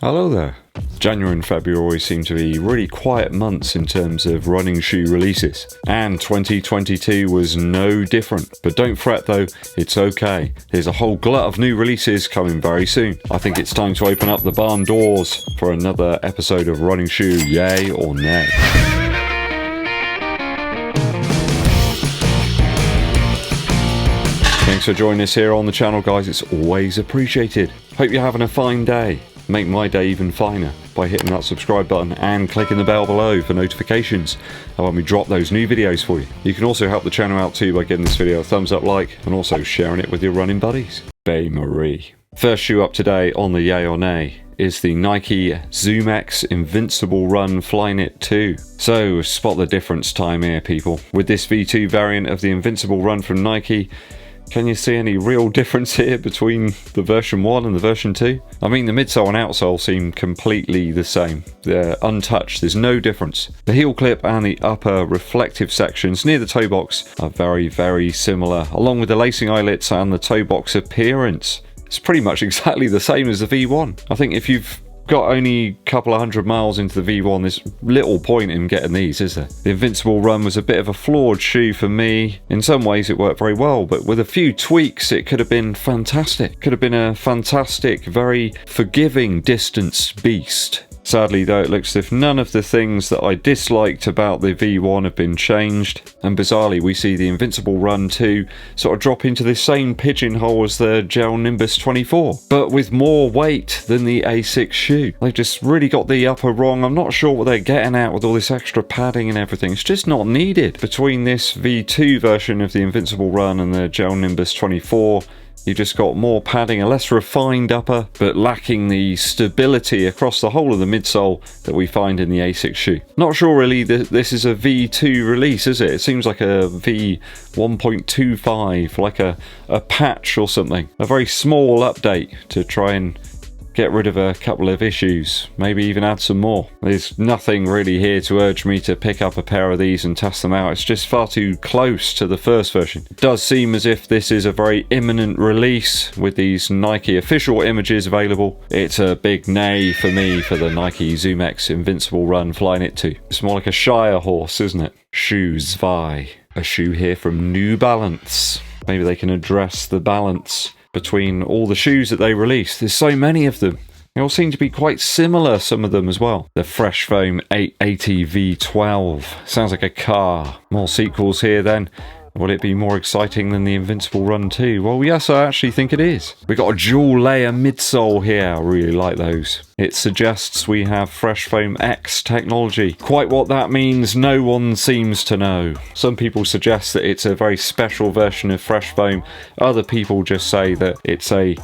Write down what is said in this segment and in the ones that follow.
Hello there. January and February always seem to be really quiet months in terms of running shoe releases, and 2022 was no different. But don't fret though, it's okay. There's a whole glut of new releases coming very soon. I think it's time to open up the barn doors for another episode of Running Shoe Yay or Nay. Thanks for joining us here on the channel, guys. It's always appreciated. Hope you're having a fine day. Make my day even finer by hitting that subscribe button and clicking the bell below for notifications when we drop those new videos for you. You can also help the channel out too by giving this video a thumbs up like and also sharing it with your running buddies. Bay Marie. First shoe up today on the Yay or Nay is the Nike ZOOMX Invincible Run FlyKnit 2. So spot the difference time here, people. With this V2 variant of the Invincible Run from Nike, can you see any real difference here between the version 1 and the version 2? I mean, the midsole and outsole seem completely the same. They're untouched, there's no difference. The heel clip and the upper reflective sections near the toe box are very, very similar, along with the lacing eyelets and the toe box appearance. It's pretty much exactly the same as the V1. I think if you've got only a couple of 100 miles into the V1, there's little point in getting these, is there? The Invincible Run was a bit of a flawed shoe for me. In some ways it worked very well, but with a few tweaks it could have been fantastic. Could have been a fantastic, very forgiving distance beast. Sadly though, it looks as if none of the things that I disliked about the V1 have been changed, and bizarrely we see the Invincible Run 2 sort of drop into the same pigeonhole as the Gel Nimbus 24, but with more weight than the A6 shoe. They've just really got the upper wrong. I'm not sure what they're getting at with all this extra padding and everything. It's just not needed. Between this V2 version of the Invincible Run and the Gel Nimbus 24, you just got more padding, a less refined upper, but lacking the stability across the whole of the midsole that we find in the A6 shoe. Not sure really that this is a V2 release, is it? It seems like a V1.25, like a patch or something. A very small update to try and get rid of a couple of issues, maybe even add some more. There's nothing really here to urge me to pick up a pair of these and test them out. It's just far too close to the first version. It does seem as if this is a very imminent release with these Nike official images available. It's a big nay for me for the Nike ZOOMX Invincible Run FlyKnit 2. It's more like a Shire horse, isn't it? Shoes Vi. A shoe here from New Balance. Maybe they can address the balance between all the shoes that they release. There's so many of them. They all seem to be quite similar, some of them as well. The FRESHFOAM 880 V12. Sounds like a car. More sequels here then. Will it be more exciting than the Invincible Run 2? Well, yes, I actually think it is. We got a dual layer midsole here. I really like those. It suggests we have FRESHFOAM X technology. Quite what that means, no one seems to know. Some people suggest that it's a very special version of FRESHFOAM. Other people just say that it's a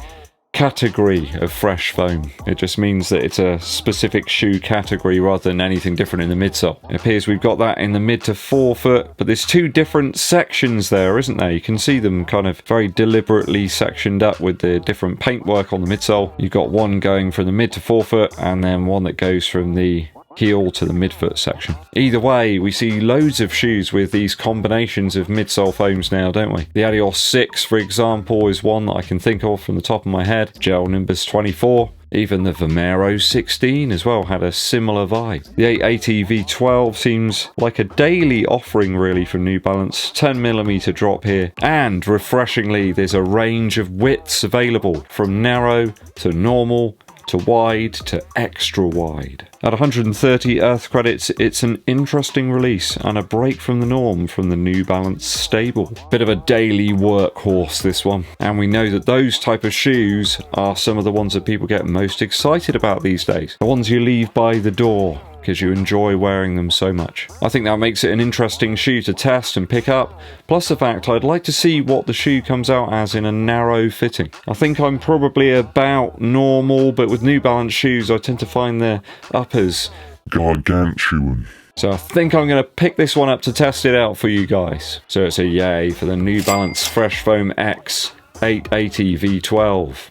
category of FRESHFOAM. It just means that it's a specific shoe category rather than anything different in the midsole. It appears we've got that in the mid to forefoot, but there's two different sections there, isn't there? You can see them kind of very deliberately sectioned up with the different paintwork on the midsole. You've got one going from the mid to forefoot and then one that goes from the heel to the midfoot section. Either way, we see loads of shoes with these combinations of midsole foams now, don't we? The Adidas 6, for example, is one that I can think of from the top of my head. Gel Nimbus 24. Even the Vomero 16 as well had a similar vibe. The 880 V12 seems like a daily offering really from New Balance. 10mm drop here. And refreshingly, there's a range of widths available from narrow to normal to wide to extra wide. At 130 Earth credits, it's an interesting release and a break from the norm from the New Balance stable. Bit of a daily workhorse, this one. And we know that those type of shoes are some of the ones that people get most excited about these days. The ones you leave by the door because you enjoy wearing them so much. I think that makes it an interesting shoe to test and pick up, plus the fact I'd like to see what the shoe comes out as in a narrow fitting. I think I'm probably about normal, but with New Balance shoes I tend to find their uppers gargantuan. So I think I'm going to pick this one up to test it out for you guys. So it's a yay for the New Balance FRESHFOAM X 880 V12.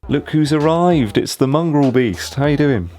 Look who's arrived, it's the mongrel beast. How you doing?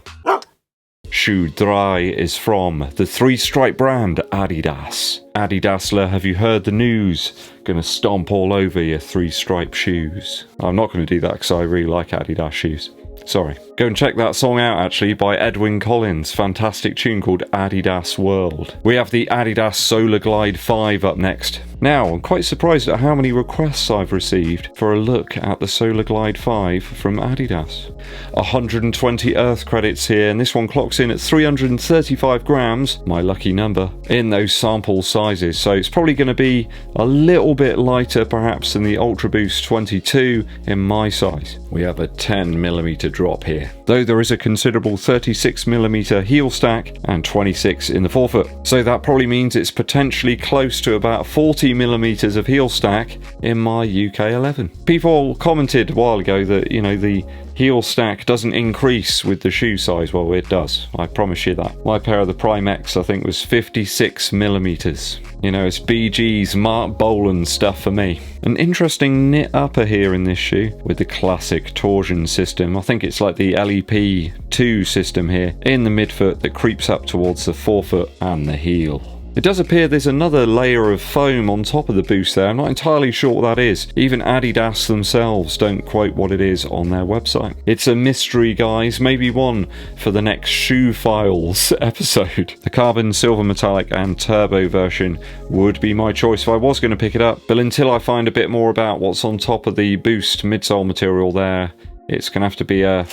Shoe dry is from the three-stripe brand Adidas. Adidasler, have you heard the news? Gonna stomp all over your three-stripe shoes. I'm not going to do that because I really like Adidas shoes. Sorry. Go and check that song out, actually, by Edwyn Collins. Fantastic tune called Adidas World. We have the Adidas Solar Glide 5 up next. Now, I'm quite surprised at how many requests I've received for a look at the Solar Glide 5 from Adidas. 120 Earth credits here, and this one clocks in at 335 grams, my lucky number, in those sample sizes. So it's probably going to be a little bit lighter, perhaps, than the Ultra Boost 22 in my size. We have a 10mm drop here, though there is a considerable 36mm heel stack and 26 in the forefoot. So that probably means it's potentially close to about 40mm of heel stack in my UK 11. People commented a while ago that, you know, the heel stack doesn't increase with the shoe size. Well, it does. I promise you that. My pair of the Prime X, I think, was 56mm. You know, it's BG's Mark Bolan stuff for me. An interesting knit upper here in this shoe with the classic torsion system. I think it's like the LEP2 system here in the midfoot that creeps up towards the forefoot and the heel. It does appear there's another layer of foam on top of the boost there. I'm not entirely sure what that is. Even Adidas themselves don't quote what it is on their website. It's a mystery, guys. Maybe one for the next Shoe Files episode. The carbon, silver metallic and turbo version would be my choice if I was going to pick it up. But until I find a bit more about what's on top of the boost midsole material there, it's going to have to be a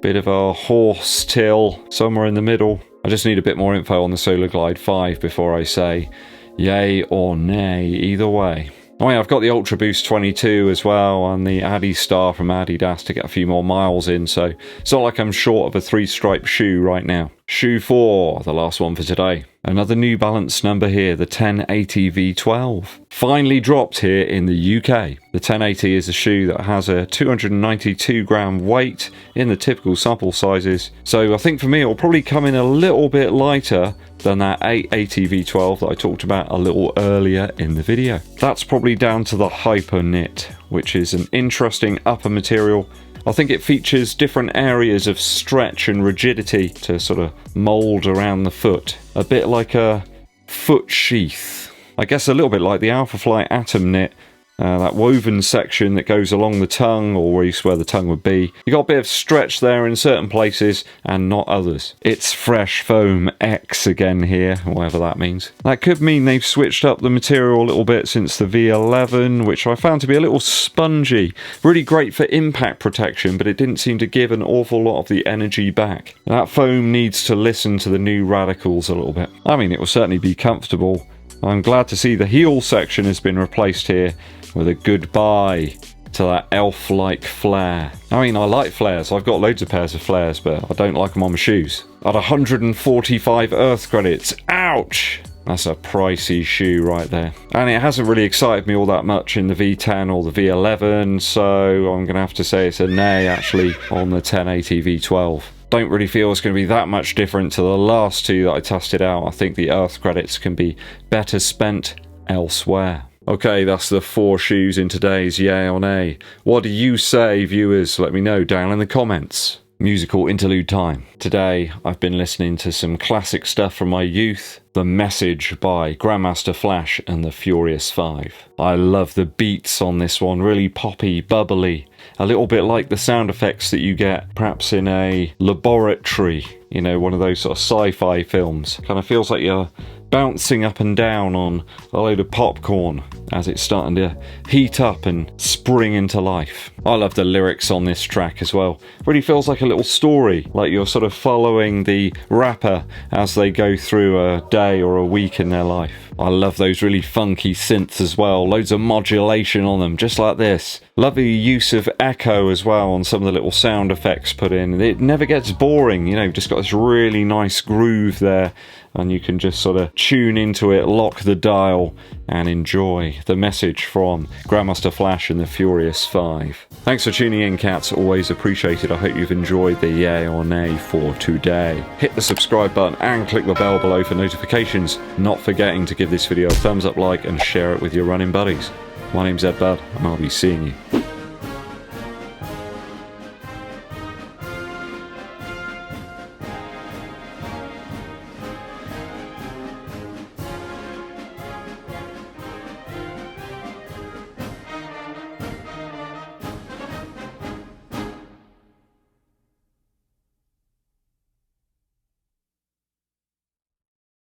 bit of a horse till somewhere in the middle. I just need a bit more info on the Solar Glide 5 before I say yay or nay either way. Oh yeah, I've got the Ultra Boost 22 as well and the Adi Star from Adidas to get a few more miles in, so it's not like I'm short of a 3-stripe shoe right now. Shoe 4, the last one for today. Another New Balance number here, the 1080 V12. Finally dropped here in the UK. The 1080 is a shoe that has a 292 gram weight in the typical sample sizes. So I think for me it'll probably come in a little bit lighter than that 880 V12 that I talked about a little earlier in the video. That's probably down to the Hyper Knit, which is an interesting upper material. I think it features different areas of stretch and rigidity to sort of mould around the foot. A bit like a foot sheath. I guess a little bit like the Alphafly Atom Knit. That woven section that goes along the tongue, or at least where the tongue would be. You got a bit of stretch there in certain places and not others. It's FRESHFOAM X again here, whatever that means. That could mean they've switched up the material a little bit since the V11, which I found to be a little spongy. Really great for impact protection, but it didn't seem to give an awful lot of the energy back. That foam needs to listen to the new radicals a little bit. I mean, it will certainly be comfortable. I'm glad to see the heel section has been replaced here with a goodbye to that elf-like flare. I mean, I like flares. I've got loads of pairs of flares, but I don't like them on my shoes. At 145 Earth credits. Ouch! That's a pricey shoe right there. And it hasn't really excited me all that much in the V10 or the V11, so I'm going to have to say it's a nay, actually, on the 1080 V12. Don't really feel it's going to be that much different to the last two that I tested out. I think the Earth credits can be better spent elsewhere. Okay, that's the 4 shoes in today's Yay or Nay. What do you say, viewers? Let me know down in the comments. Musical interlude time. Today, I've been listening to some classic stuff from my youth. The Message by Grandmaster Flash and the Furious 5. I love the beats on this one, really poppy, bubbly. A little bit like the sound effects that you get perhaps in a laboratory, you know, one of those sort of sci-fi films. Kind of feels like you're bouncing up and down on a load of popcorn as it's starting to heat up and spring into life. I love the lyrics on this track as well. Really feels like a little story, like you're sort of following the rapper as they go through a day or a week in their life. I love those really funky synths as well, loads of modulation on them, just like this. Lovely use of echo as well on some of the little sound effects put in. It never gets boring, you know, just got this really nice groove there, and you can just sort of tune into it, lock the dial, and enjoy The Message from Grandmaster Flash and the Furious 5. Thanks for tuning in, cats. Always appreciated. I hope you've enjoyed the yay or nay for today. Hit the subscribe button and click the bell below for notifications. Not forgetting to give this video a thumbs up, like, and share it with your running buddies. My name's EDDBUD, and I'll be seeing you